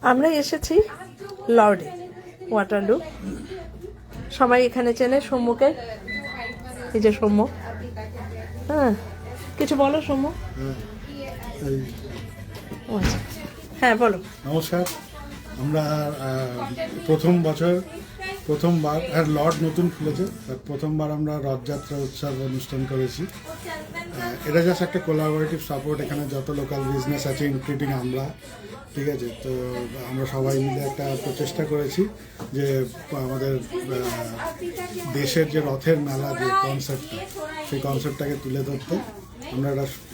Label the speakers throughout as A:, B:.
A: আমরা এসেছি লর্ডে, ওয়াটারলু। সবাই এখানে চেনে সৌম্যকে, এই যে সৌম্য। হ্যাঁ, কিছু বলো সৌম্য। ও আচ্ছা, হ্যাঁ বলো।
B: নমস্কার। আমরা প্রথমবার লর্ড নতুন খুলেছে, প্রথমবার আমরা রথযাত্রা উৎসব অনুষ্ঠান করেছি। এটা জাস্ট একটা কোলাবোরেটিভ সাপোর্ট। এখানে যত লোকাল বিজনেস আছে ইনক্লুডিং আমরা, ঠিক আছে, তো আমরা সবাই মিলে একটা প্রচেষ্টা করেছি যে আমাদের দেশের যে রথের মেলা যে কনসেপ্টটা, সেই কনসেপ্টটাকে তুলে ধরতে আমরা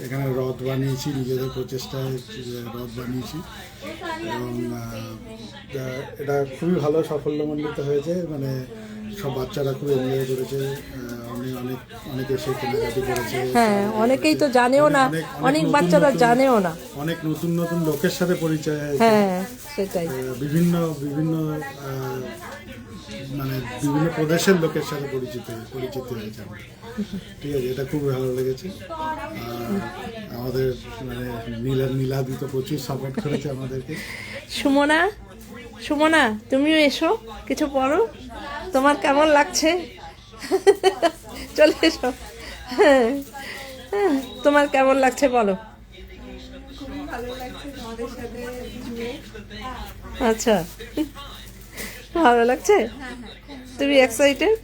B: এখানে রথ বানিয়েছি, নিজেদের প্রচেষ্টায় রথ বানিয়েছি এবং এটা খুবই ভালো সাফল্যমণ্ডিত হয়েছে। মানে সব বাচ্চারা খুব এনজয় করেছে, অনেকে এসে কেনাকাটি করেছে।
A: হ্যাঁ, অনেকেই তো জানেও না, অনেক বাচ্চারা জানেও না,
B: অনেক নতুন নতুন লোকের সাথে পরিচয় হয়েছে।
A: হ্যাঁ সেটাই,
B: বিভিন্ন মানে বিভিন্ন প্রদেশের লোকের সাথে পরিচিত হয়েছে আমরা, ঠিক আছে। এটা খুব ভালো লেগেছে। আমাদের মানে নীলাদি তো প্রচুর সাপোর্ট করেছে আমাদেরকে।
A: সুমনা তুমিও এসো, কিছু বলো, তোমার কেমন লাগছে? চলে এসো। হ্যাঁ, তোমার কেমন লাগছে বলো।
C: খুবই ভালো লাগছে তোমাদের সাথে জুড়ে।
A: আচ্ছা, ভালো লাগছে, তুমি এক্সাইটেড?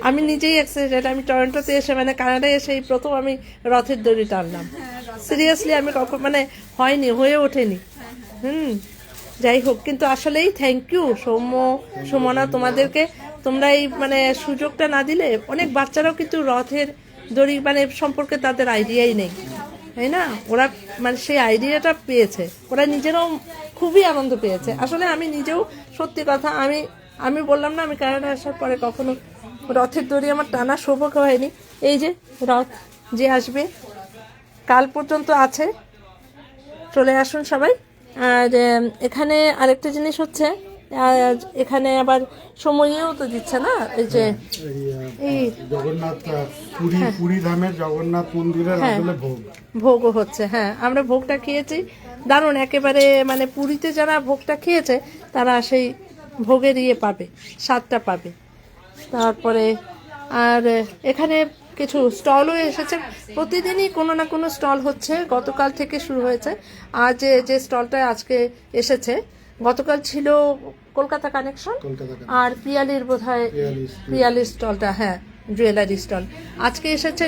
A: আমি নিজেই এক্সাইটেড। আমি টরন্টোতে এসে, মানে কানাডায় এসে এই প্রথম আমি রথের দড়ি টানলাম। সিরিয়াসলি আমি কখন মানে হয়ে ওঠেনি। যাই হোক, কিন্তু আসলেই থ্যাংক ইউ সৌম্য, সুমনা, তোমাদেরকে। তোমরা এই মানে সুযোগটা না দিলে অনেক বাচ্চারাও কিন্তু রথের দড়ি মানে সম্পর্কে তাদের আইডিয়াই নেই, তাই না? ওরা মানে সেই আইডিয়াটা পেয়েছে, ওরা নিজেরাও খুবই আনন্দ পেয়েছে। আসলে আমি নিজেও, সত্যি কথা, আমি বললাম না, আমি কানাডা আসার পরে কখনো রথের দড়ি আমার টানা সৌভাগ্য হয়নি। এই যে রথ যে আসবে, কাল পর্যন্ত আছে, চলে আসুন সবাই। আর এখানে আরেকটা জিনিস হচ্ছে, এখানে আবার সময়ও তো দিচ্ছে না, এই যে এই
B: জগন্নাথ পুরী ধামের জগন্নাথ মন্দিরের আসলে
A: ভোগও হচ্ছে। হ্যাঁ, আমরা ভোগটা খেয়েছি, দারুণ একেবারে। মানে পুরীতে যারা ভোগটা খেয়েছে তারা সেই ভোগের পাবে, স্বাদটা পাবে। তারপরে আর এখানে কিছু স্টলও এসেছে, প্রতিদিনই কোনো না কোনো স্টল হচ্ছে। গতকাল থেকে শুরু হয়েছে। আর যে স্টলটা আজকে এসেছে, গতকাল ছিল কলকাতা কানেকশন, আর পিয়ালির বোধহয় পিয়ালির স্টলটা, হ্যাঁ জুয়েলারি স্টল। আজকে এসেছে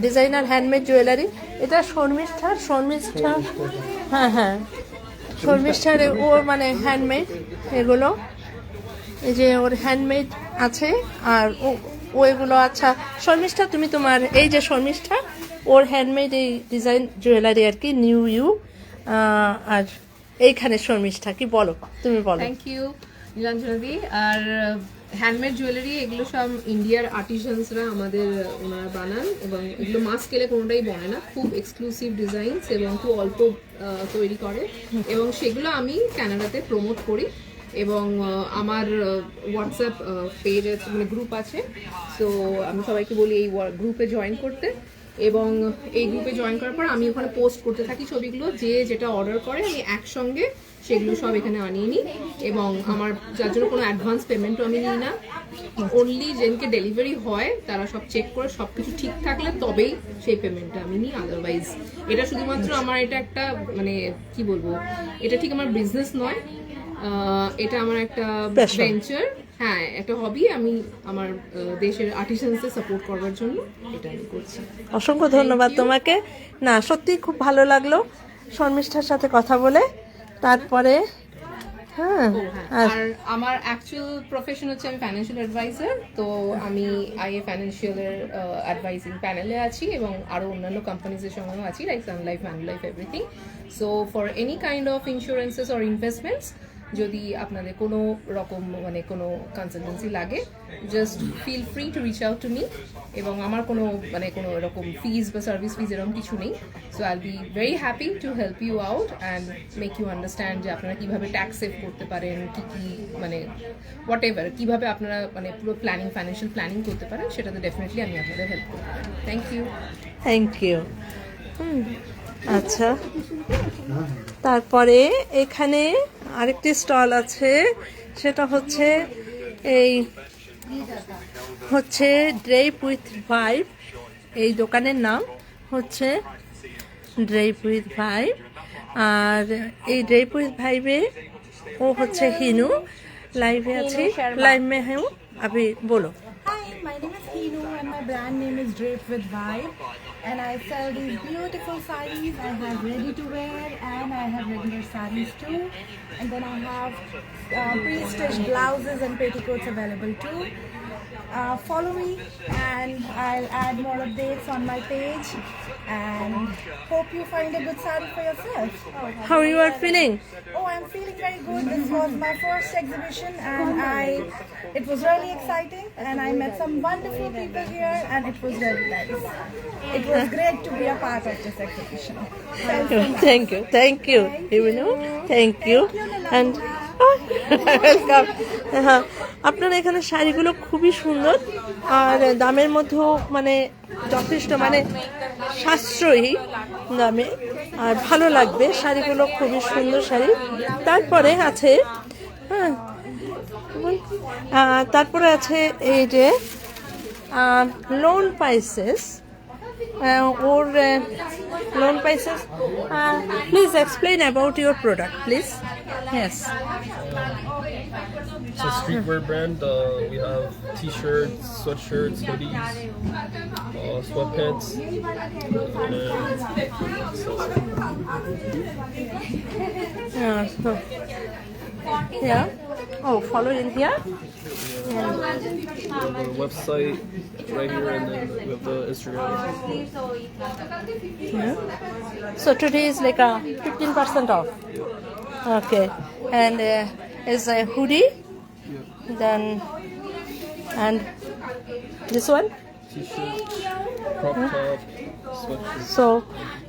A: ডিজাইনার হ্যান্ডমেড জুয়েলারি। এটা শর্মিষ্ঠার, হ্যাঁ শর্মিষ্ঠার, ও মানে হ্যান্ডমেড এগুলো, এই যে ওর হ্যান্ডমেড আছে। আর ও এগুলো, আচ্ছা শর্মিষ্ঠা, তুমি তোমার এই যে শর্মিষ্ঠা, ওর হ্যান্ডমেড এই ডিজাইন জুয়েলারি আর কি, নিউ ইউ। আর এইখানে শর্মিষ্ঠা, কি বলো, তুমি বলো।
C: থ্যাংক ইউ নীলাঞ্জনাদি। আর হ্যান্ডমেড জুয়েলারি এগুলো সব ইন্ডিয়ার আর্টিসানসরা আমাদের ওনারা বানান, এবং এগুলো মাস স্কেলে কোনোটাই বনে না, খুব এক্সক্লুসিভ ডিজাইনস এবং খুব অল্প তৈরি করে, এবং সেগুলো আমি কানাডাতে প্রমোট করি। এবং আমার হোয়াটসঅ্যাপ পেজ আছে, মানে গ্রুপ আছে, সো আমি সবাইকে বলি এই গ্রুপে জয়েন করতে। এবং এই গ্রুপে জয়েন করার পর আমি ওখানে পোস্ট করতে থাকি ছবিগুলো, যে যেটা অর্ডার করে আমি একসঙ্গে সেগুলো সব এখানে আনিয়ে নিই। এবং আমার যার জন্য কোনো অ্যাডভান্স পেমেন্টও আমি নিই না। অনলি যেদিনকে ডেলিভারি হয় তারা সব চেক করে সব কিছু ঠিক থাকলে তবেই সেই পেমেন্টটা আমি নিই, আদারওয়াইজ এটা শুধুমাত্র আমার, এটা একটা মানে কি বলবো, এটা ঠিক আমার বিজনেস নয়, এটা আমার একটা ভেঞ্চার, হ্যাঁ একটা হবি। আমি আমার দেশের আর্টিসানসকে সাপোর্ট করবার জন্য এটা আমি করছি।
A: অসংখ্য ধন্যবাদ তোমাকে। না সত্যি খুব ভালো লাগলো শর্মিষ্ঠার সাথে কথা বলে। তারপরে হ্যাঁ,
C: আর আমার অ্যাকচুয়াল প্রফেশন হচ্ছে আমি ফাইন্যান্সিয়াল অ্যাডভাইজার। তো আমি আইএ ফাইন্যান্সিয়ালের অ্যাডভাইজিং প্যানেলে আছি, এবং আরও অন্যান্য কোম্পানিজের সঙ্গেও আছি, like Sun Life, man life, everything. So for any kind of insurances or investments, যদি আপনাদের কোনো রকম মানে কোনো কনসালটেন্সি লাগে, just feel free to reach out to me. এবং আমার কোনো মানে কোনো এরকম ফিজ বা সার্ভিস ফিজ এরকম কিছু নেই। So I be very happy to help you out and make you understand যে আপনারা কীভাবে ট্যাক্স সেভ করতে পারেন, কী মানে হোয়াট এভার, কীভাবে আপনারা মানে পুরো প্ল্যানিং, ফাইন্যান্সিয়াল প্ল্যানিং করতে পারেন, সেটাতে ডেফিনেটলি আমি আপনাদের হেল্প করতে পারি। Thank you.
A: Thank you. আচ্ছা, তারপরে এখানে আরেকটি স্টল আছে, সেটা হচ্ছে এই হচ্ছে ড্রেপ উইথ ভাইব। এই দোকানের নাম হচ্ছে ড্রেপ উইথ ভাইব। আর এই ড্রেপ উইথ ভাইবে ও হচ্ছে হিনু, লাইভে আছে। লাইভ মে হ্যাঁ, আপনি বলো।
D: Hi, my name is Hinu and my brand name is Drape with Vibe, and I sell these beautiful sarees. I have ready to wear and I have regular sarees too, and then I have pre-stitched blouses and petticoats available too. Follow me and I'll add more updates on my page, and hope you find a good saree for yourself.
A: How you are feeling?
D: Oh, I'm feeling very good. This was my first exhibition and it was really exciting, and I met some wonderful people here and it was very nice. It was great to be a part of this exhibition.
A: Thank you, thank you, Hinu, thank you, and welcome. হ্যাঁ, আপনার এখানে শাড়িগুলো খুবই সুন্দর আর দামের মধ্যেও মানে যথেষ্ট মানে সাশ্রয়ী দামে, আর ভালো লাগবে শাড়িগুলো, খুবই সুন্দর শাড়ি। তারপরে আছে হ্যাঁ, তারপরে আছে এই যে loan Pisces, or loan prices. Please explain about your product, please. Yes.
E: It's a streetwear brand. We have t-shirts, sweatshirts, hoodies, sweatpants,
A: Yeah. Oh, follow in here.
E: we have a website right here, and then we have the Instagram.
A: So today is like a 15% off. Okay. And is a hoodie. Then and this one.
E: T-shirt, crop top, sweatshirt.
A: So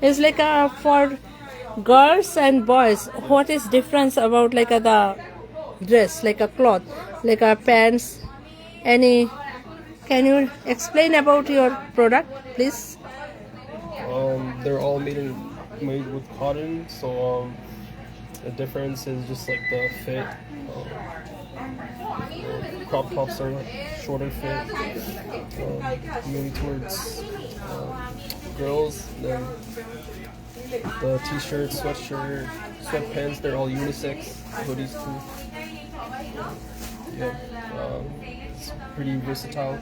A: it's like a for girls and boys. What is difference about like the dress, like a cloth, like a pants? Any? Can you explain about your product, please?
E: They're all made with cotton, so the difference is just like the fit. Crop tops are shorter fit, maybe towards girls. Then the t-shirt, sweatshirt, sweatpants, they're all unisex. Hoodies too. Yeah, it's pretty versatile.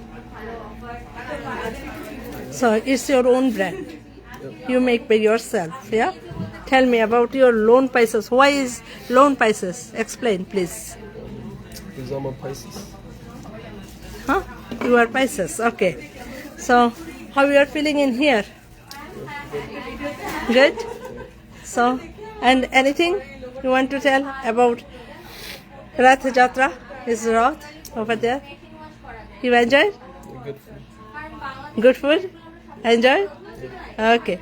A: So it's your own brand. You make by yourself, yeah? Tell me about your loan prices. Why is loan prices? Explain, please.
E: Because I'm a Pisces.
A: Huh? You are Pisces, okay. So how you are feeling in here? Good? So, and anything you want to tell about Rath Jatra? Is Rath over there? You enjoy?
E: Good food.
A: Good food? Enjoy? Okay.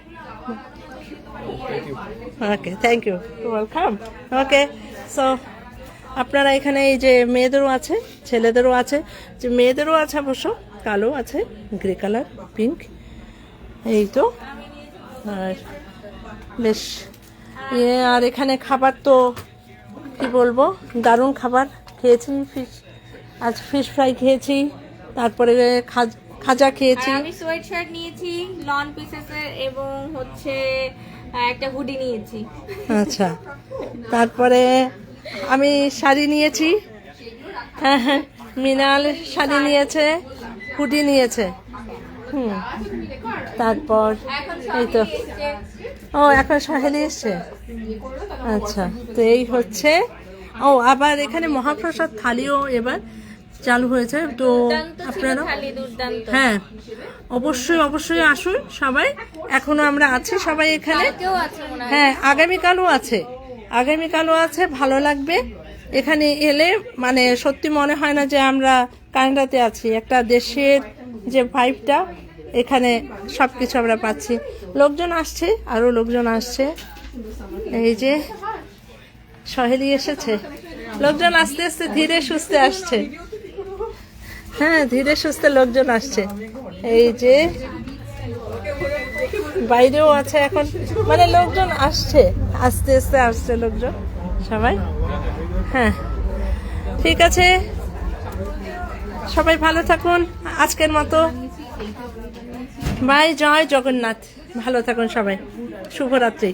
E: Thank you.
A: Okay, thank you, welcome. Okay, so আপনারা এখানে এই যে মেয়েদেরও আছে, ছেলেদেরও আছে, যে মেয়েদেরও আছে অবশ্য, কালো আছে, গ্রে কালার, পিঙ্ক, এই তো। আর বেশ আর এখানে খাবার তো কি বলবো, দারুণ খাবার খেয়েছি। আজ ফিশ ফ্রাই খেয়েছি, তারপরে খাজা খেয়েছি।
F: আমি সোয়েট শার্ট নিয়েছি লন পিসেসের, এবং হচ্ছে একটা হুডি নিয়েছি।
A: আচ্ছা, তারপরে আমি শাড়ি নিয়েছি, হ্যাঁ হ্যাঁ, মিনাল শাড়ি নিয়েছে, হুডি নিয়েছে। তারপর এই তো, ও এখন সহেলি এসছে। আচ্ছা, তো এই হচ্ছে। ও আবার এখানে মহাপ্রসাদ থালিও এবার চালু হয়েছে, তো আপনারা হ্যাঁ অবশ্যই অবশ্যই আসুন সবাই। এখনো আমরা আছি সবাই এখানে, হ্যাঁ আগামীকালও আছে, আগামীকালও আছে, ভালো লাগবে এখানে এলে। মানে সত্যি মনে হয় না যে আমরা কানাডাতে আছি, একটা দেশের যে ভাইবটা এখানে সবকিছু আমরা পাচ্ছি। লোকজন আসছে, আরো লোকজন আসছে, এই যে সহেলি এসেছে। লোকজন আস্তে আস্তে ধীরে সুস্থে আসছে, হ্যাঁ ধীরে সুস্থে লোকজন আসছে। এই যে বাইরেও আছে এখন, মানে লোকজন আসছে, আস্তে আস্তে আসছে লোকজন সবাই। হ্যাঁ, ঠিক আছে, সবাই ভালো থাকুন আজকের মতো। বাই, জয় জগন্নাথ, ভালো থাকুন সবাই, শুভরাত্রি।